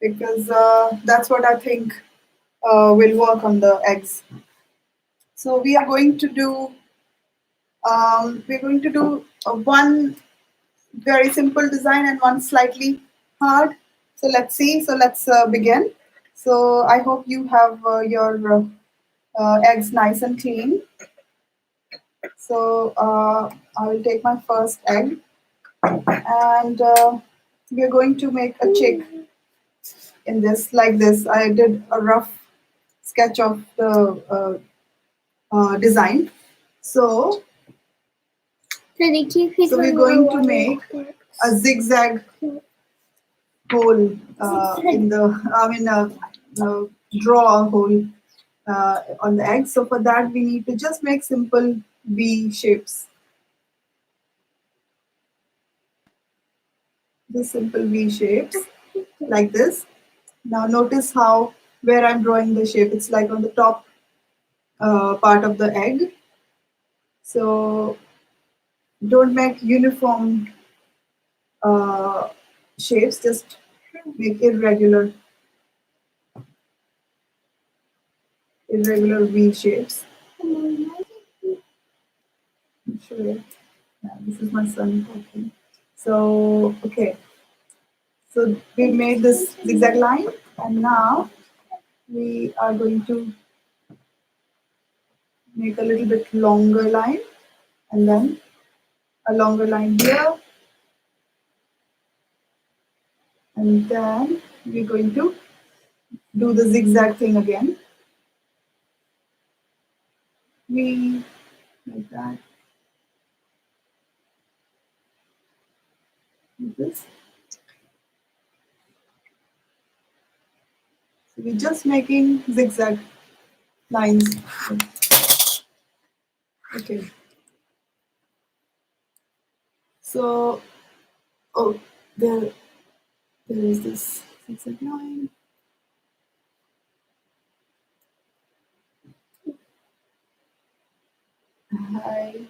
because that's what I think will work on the eggs. So we're going to do one very simple design and one slightly hard. So let's see. So let's begin. So I hope you have your eggs nice and clean. So I will take my first egg, and we are going to make a chick in this like this. I did a rough sketch of the design. So we're going to make a zigzag hole in the, draw a hole on the egg. So for that, we need to just make simple V shapes. The simple V shapes like this. Now notice how where I'm drawing the shape. It's like on the top part of the egg. So don't make uniform shapes. Just make irregular V shapes. Sure. Yeah, this is my son talking. So okay. So we made this zigzag line, and now we are going to make a little bit longer line, and then a longer line here, and then we're going to do the zigzag thing again. We like that. Like this. So we're just making zigzag lines. Okay. So, oh, there is this zigzag line. Hi.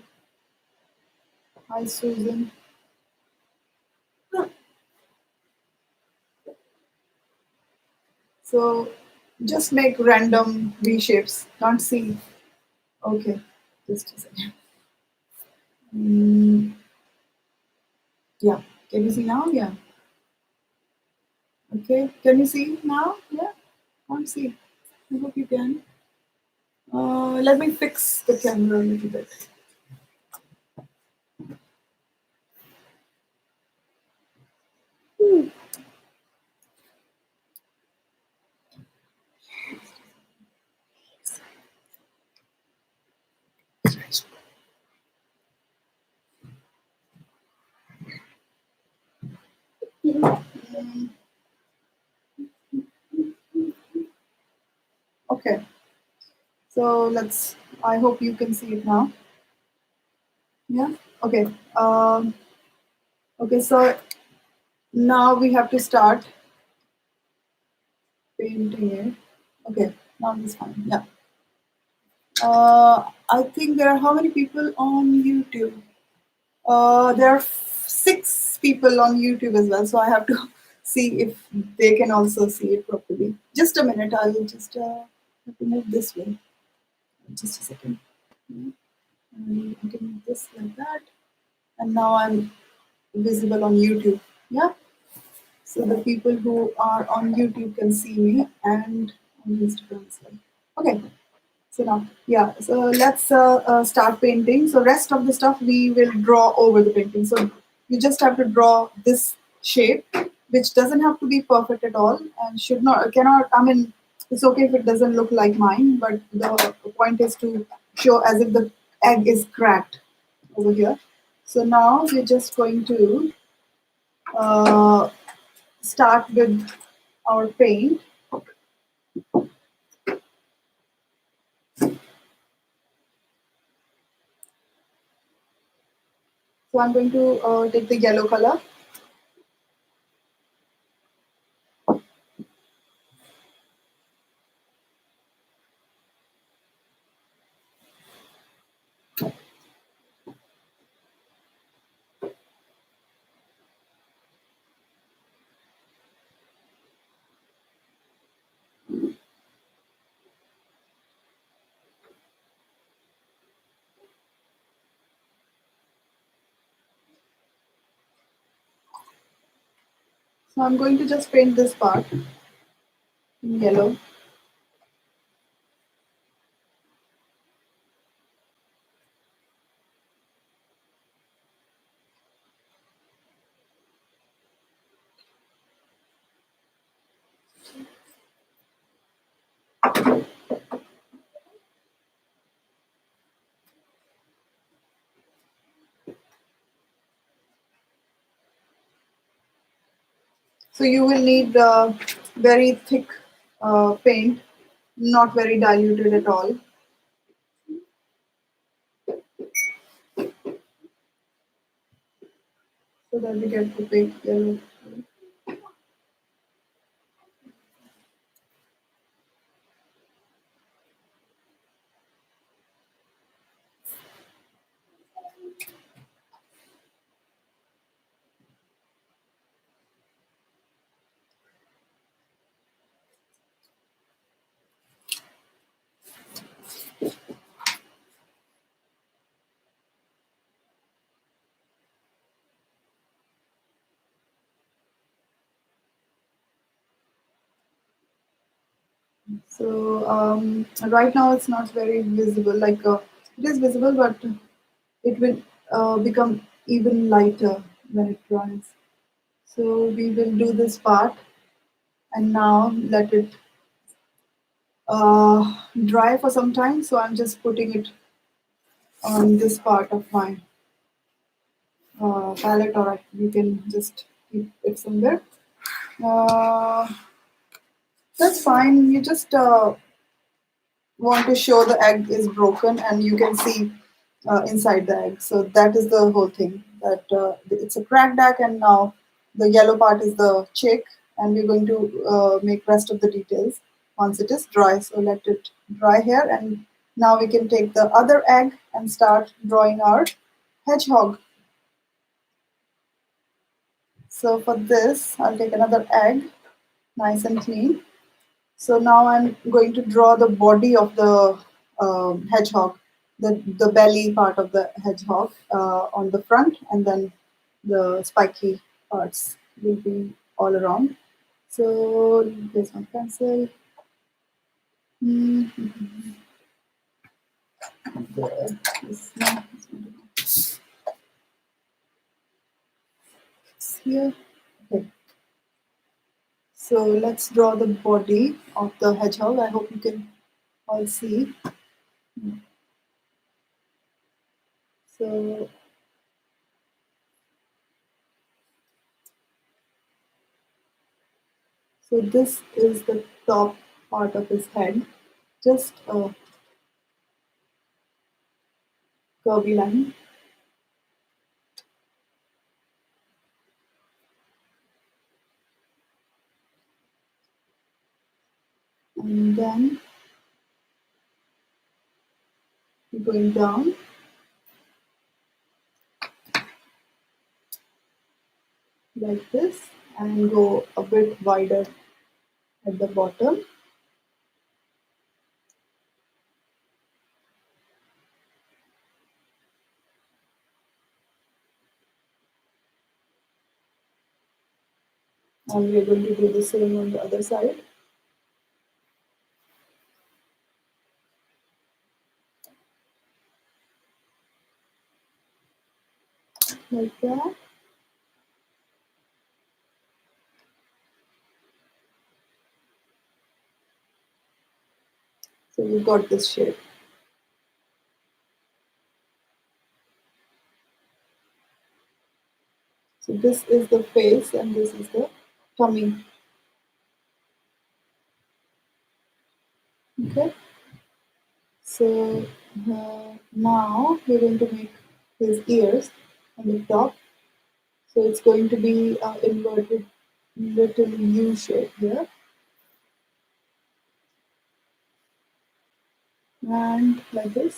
Hi, Susan. So just make random V shapes. Can't see. Okay, just a second. Yeah, can you see now? Yeah. Okay, can you see now? Yeah, can't see. I hope you can. Let me fix the camera a little bit. Okay, so let's. I hope you can see it now. Yeah. Okay. Okay. So now we have to start painting it. Okay. Now it's fine. Yeah. I think there are how many people on YouTube? There are 6 people on YouTube as well, so I have to see if they can also see it properly. Just a minute, I will just have to move this way. Just a second. And I can move this like that, and now I'm visible on YouTube. Yeah. So the people who are on YouTube can see me, and on Instagram as well. Okay. So now, yeah. So let's start painting. So rest of the stuff we will draw over the painting. So you just have to draw this shape, which doesn't have to be perfect at all, and should not cannot. I mean, it's okay if it doesn't look like mine, but the point is to show as if the egg is cracked over here. So now we're just going to uh, start with our paint. So I'm going to take the yellow color. So I'm going to just paint this part in yellow. So you will need very thick paint, not very diluted at all. So that we get the big yellow. So right now it's not very visible. Like it is visible, but it will become even lighter when it dries. So we will do this part and now let it dry for some time. So I'm just putting it on this part of my palette, or you can just keep it somewhere. Uh, that's fine. You just want to show the egg is broken and you can see inside the egg. So that is the whole thing. That it's a cracked egg, and now the yellow part is the chick, and we're going to make rest of the details once it is dry. So let it dry here, and now we can take the other egg and start drawing our hedgehog. So for this, I'll take another egg, nice and clean. So now I'm going to draw the body of the hedgehog, the belly part of the hedgehog on the front, and then the spiky parts will be all around. So here's my pencil. Mm-hmm. There. Here. Okay. So let's draw the body of the hedgehog. I hope you can all see. So So this is the top part of his head, just a curvy line. And then going down like this and go a bit wider at the bottom. And we're going to do the same on the other side. Like that. So we've got this shape. So this is the face and this is the tummy. Okay. So now we're going to make his ears on the top. So it's going to be inverted little U shape here. And like this.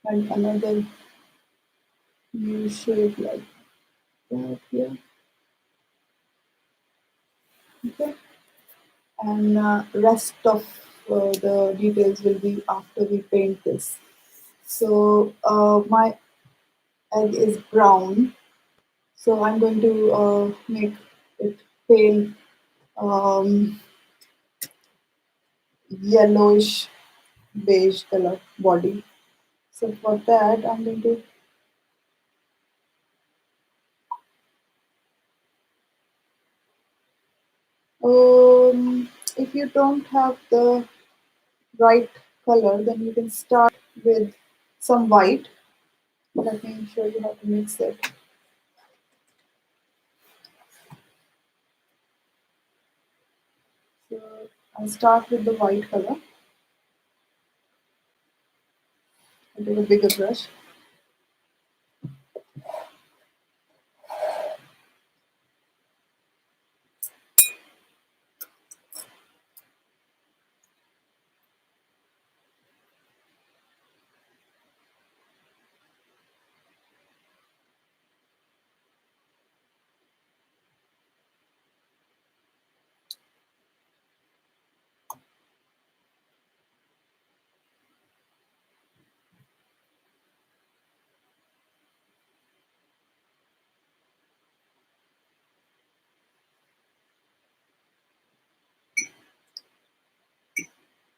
And another U shape like that here. Okay. And rest of the details will be after we paint this. So my egg is brown. So I'm going to make bit pale, um, yellowish beige color body. So for that, I'm going to if you don't have the right color, then you can start with some white. Let me show you how to mix it. So I'll start with the white color. I'll take a bigger brush.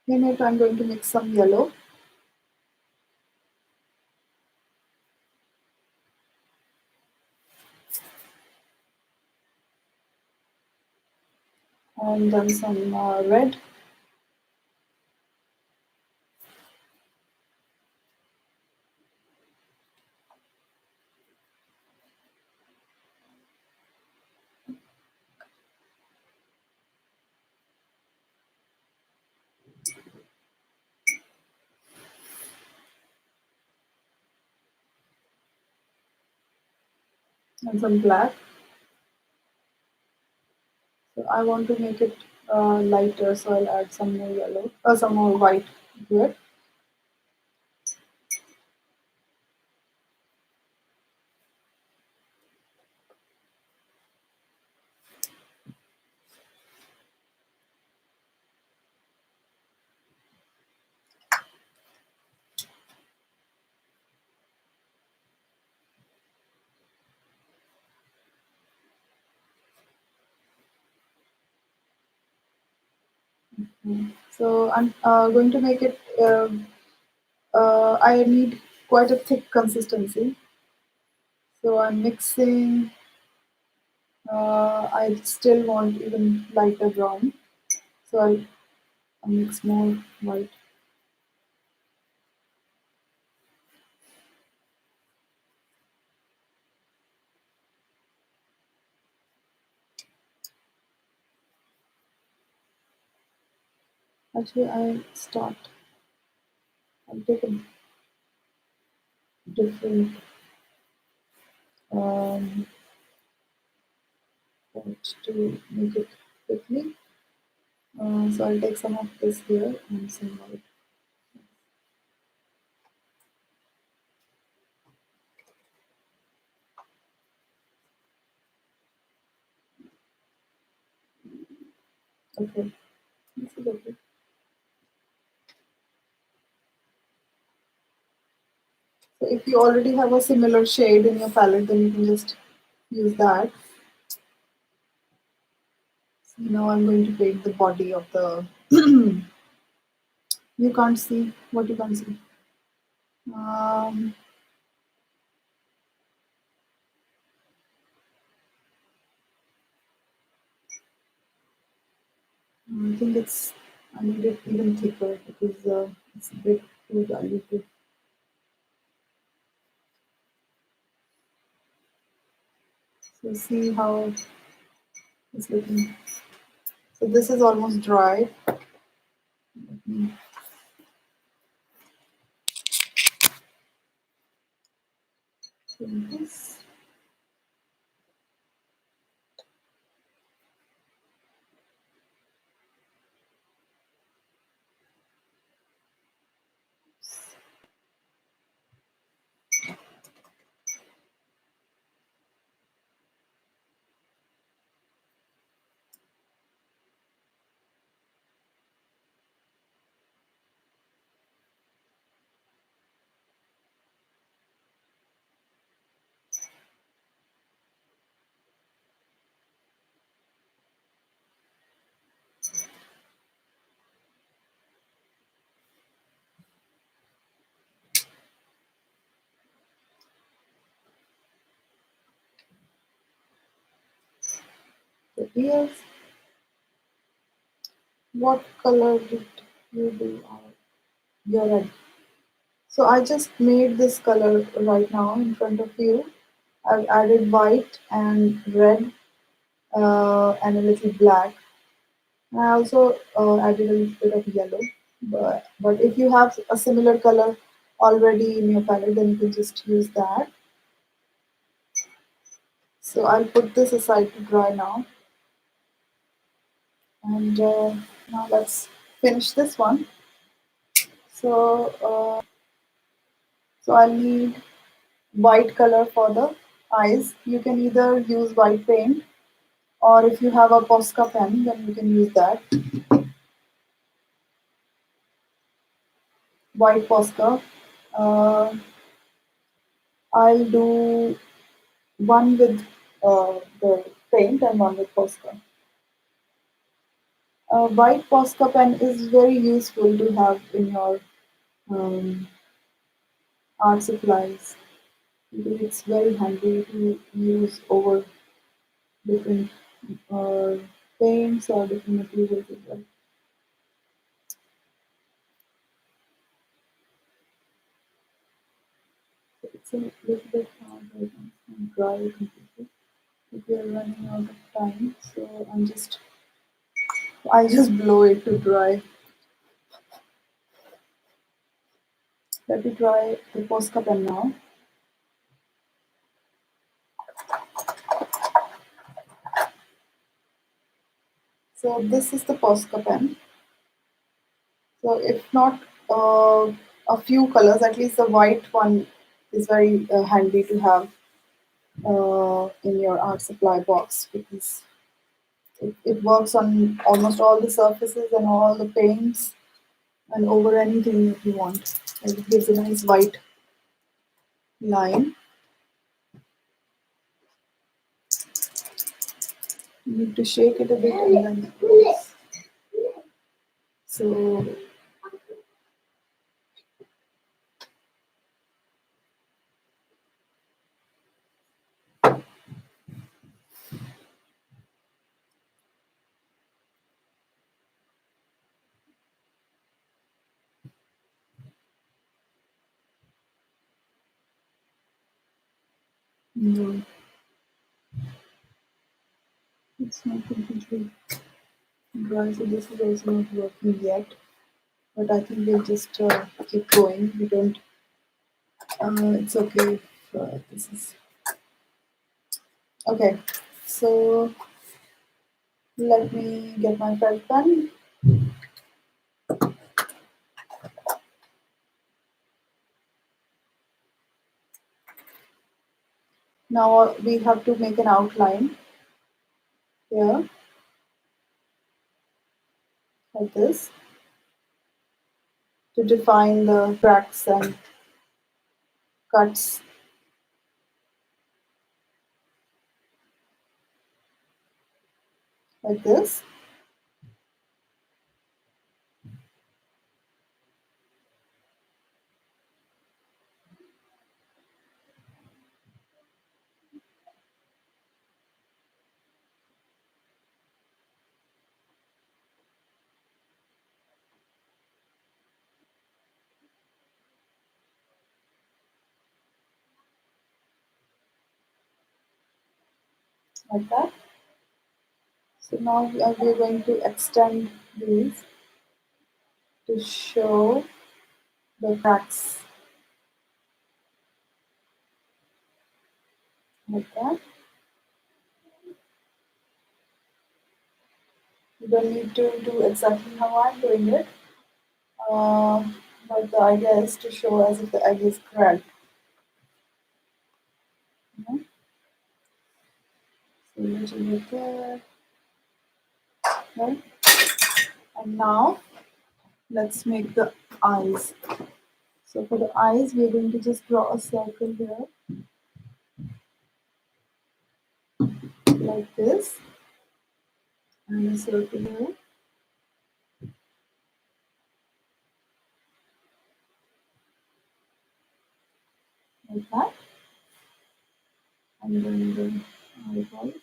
In it, I'm going to mix some yellow. And then some red. And some black. So I want to make it lighter, so I'll add some more yellow, some more white to it. So I'm going to make it. I need quite a thick consistency. So I'm mixing. I still want even lighter brown. So I'll mix more white. Actually, I'll take a different pot to make it quickly. So I'll take some of this here and some white. Okay, this is okay. So if you already have a similar shade in your palette, then you can just use that. So now I'm going to paint the body of the. You can't see what you can't see. Um, I think I need it even thicker because it's a bit too diluted. So see how it's looking. So this is almost dry. So this. the ears. What color did you do? You're red. So I just made this color right now in front of you. I've added white and red and a little black. And I also added a little bit of yellow. But if you have a similar color already in your palette, then you can just use that. So I'll put this aside to dry now. And now let's finish this one. So, so I'll need white color for the eyes. You can either use white paint, or if you have a Posca pen, then you can use that. White Posca. Uh, I'll do one with the paint and one with Posca. White Posca pen is very useful to have in your um, art supplies because it's very handy to use over different uh, paints or different materials as well. So it's a little bit hard right now to dry completely. If we are running out of time, so I just blow it to dry. Let me try the Posca pen now. So this is the Posca pen. So if not a few colors, at least the white one is very handy to have in your art supply box because it works on almost all the surfaces and all the paints and over anything that you want. And it gives a nice white line. You need to shake it a bit and then it goes. So no, it's not completely dry. So this is also not working yet. But I think we'll just keep going. We don't. It's okay. If, this is okay. So let me get my felt pen. Now we have to make an outline here, like this, to define the cracks and cuts, like this. Like that. So now we are going to extend these to show the cracks, like that. You don't need to do exactly how I'm doing it, uh, but the idea is to show as if the egg is cracked. You know? So a little bit there, right? And now let's make the eyes. So for the eyes, we're going to just draw a circle here, like this, and a circle here, like that, and then the eyeballs.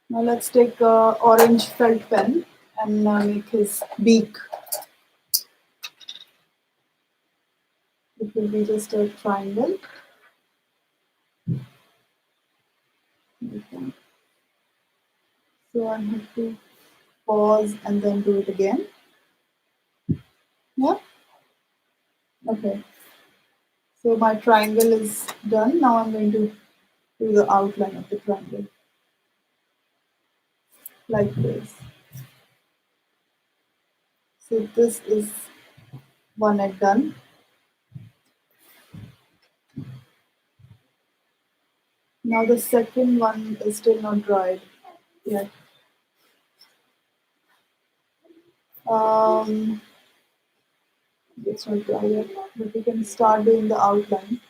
Now let's take a orange felt pen and make his beak. It will be just a triangle. Okay. So I have to pause and then do it again. Yeah. Okay. So my triangle is done. Now I'm going to do the outline of the triangle like this. So this is one egg done. Now the second one is still not dried yet. Um, it's not dry yet, but we can start doing the outline.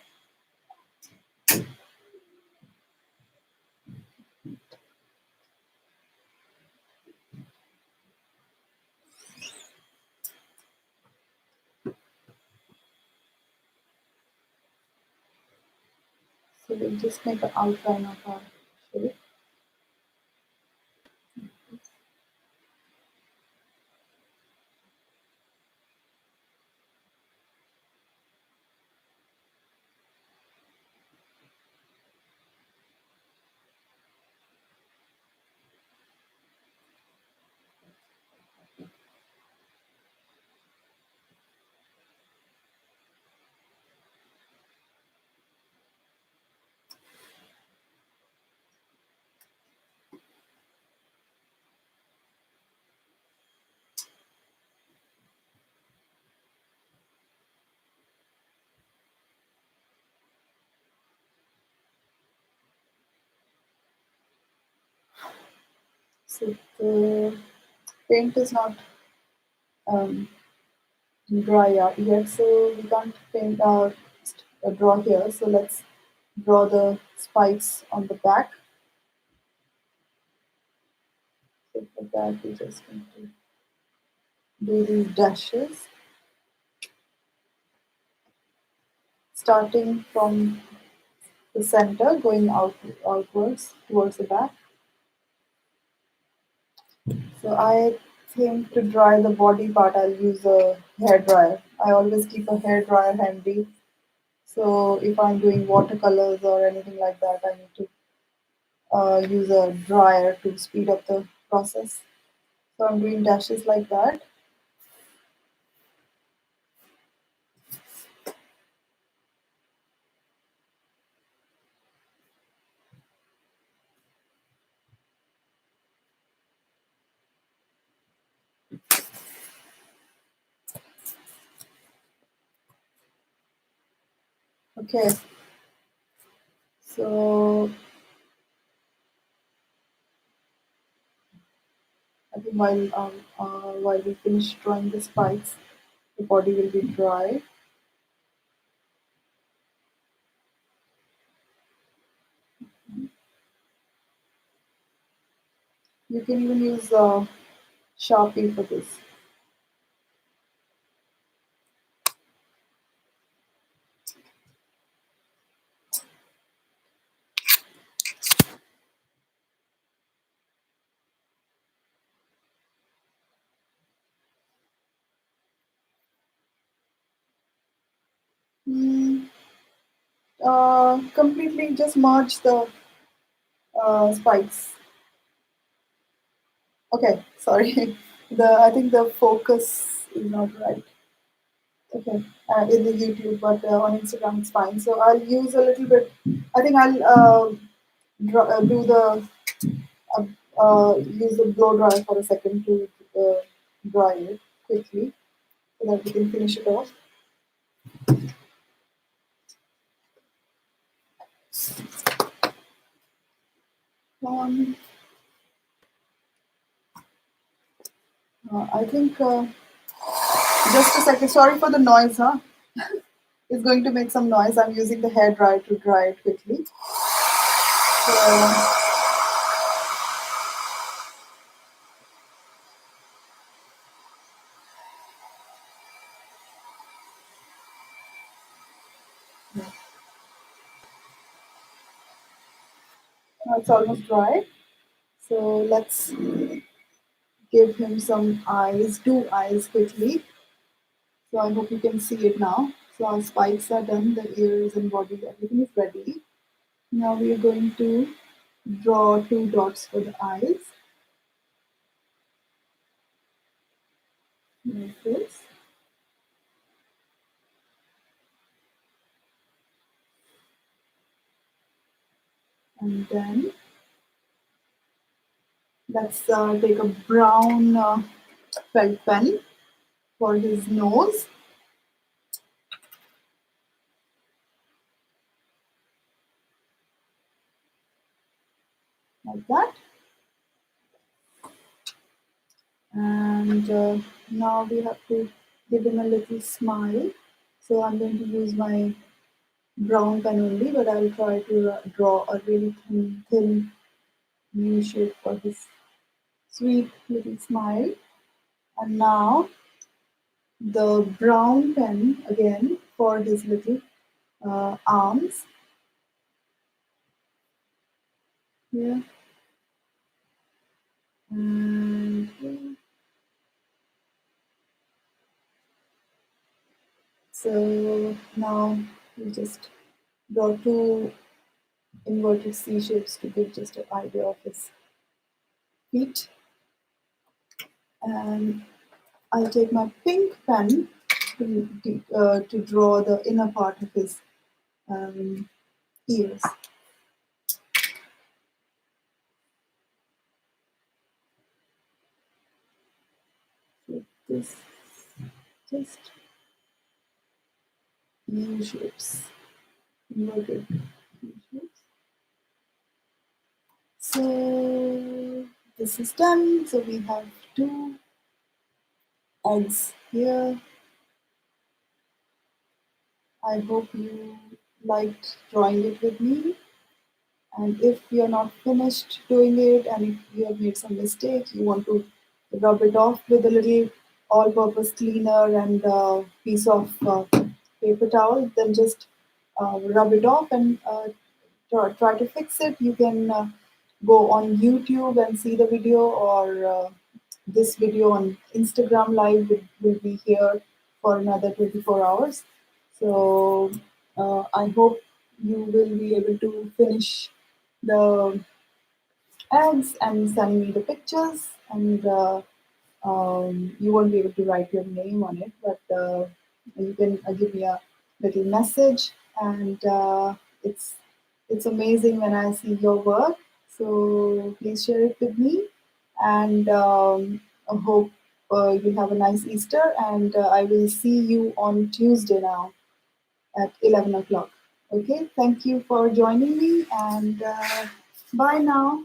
So we'll just make an outline of our shape. So the paint is not um, dry yet, so we can't paint draw here. So let's draw the spikes on the back. So for that, we just need to do these dashes, starting from the center, going outwards towards the back. So I think to dry the body part, I'll use a hair dryer. I always keep a hair dryer handy. So if I'm doing watercolors or anything like that, I need to use a dryer to speed up the process. So I'm doing dashes like that. Okay. So I think while we finish drawing the spikes, the body will be dry. You can even use Sharpie for this. Mm, completely just merge the spikes. Okay, sorry. The I think the focus is not right. Okay, in the YouTube, but on Instagram it's fine. So I'll use a little bit. I think I'll do the use the blow dryer for a second to dry it quickly so that we can finish it off. Um, I think just a second. Sorry for the noise, huh? It's going to make some noise. I'm using the hair dryer to dry it quickly. So, now it's almost dry. So let's give him some eyes, two eyes quickly. So I hope you can see it now. So our spikes are done, the ears and body, everything is ready. Now we are going to draw two dots for the eyes, like this. And then let's take a brown felt pen for his nose, like that. And now we have to give him a little smile. So I'm going to use my brown pen only, but I'll try to draw a really thin U shape for his sweet little smile. And now the brown pen again for his little arms. Yeah. And so now we just draw two inverted C shapes to give just an idea of his feet. And I'll take my pink pen to draw the inner part of his um, ears. So this just U shapes, inverted U shapes. So this is done. So we have two eggs here. I hope you liked drawing it with me. And if you're not finished doing it and if you have made some mistake, you want to rub it off with a little all-purpose cleaner and a piece of paper towel, then just rub it off and try to fix it. You can go on YouTube and see the video, or this video on Instagram Live will be here for another 24 hours. So I hope you will be able to finish the ads and send me the pictures, and you won't be able to write your name on it, but you can give me a little message, and it's amazing when I see your work. So please share it with me, and I hope you have a nice Easter, and I will see you on Tuesday now at 11 o'clock. Okay, thank you for joining me, and bye now.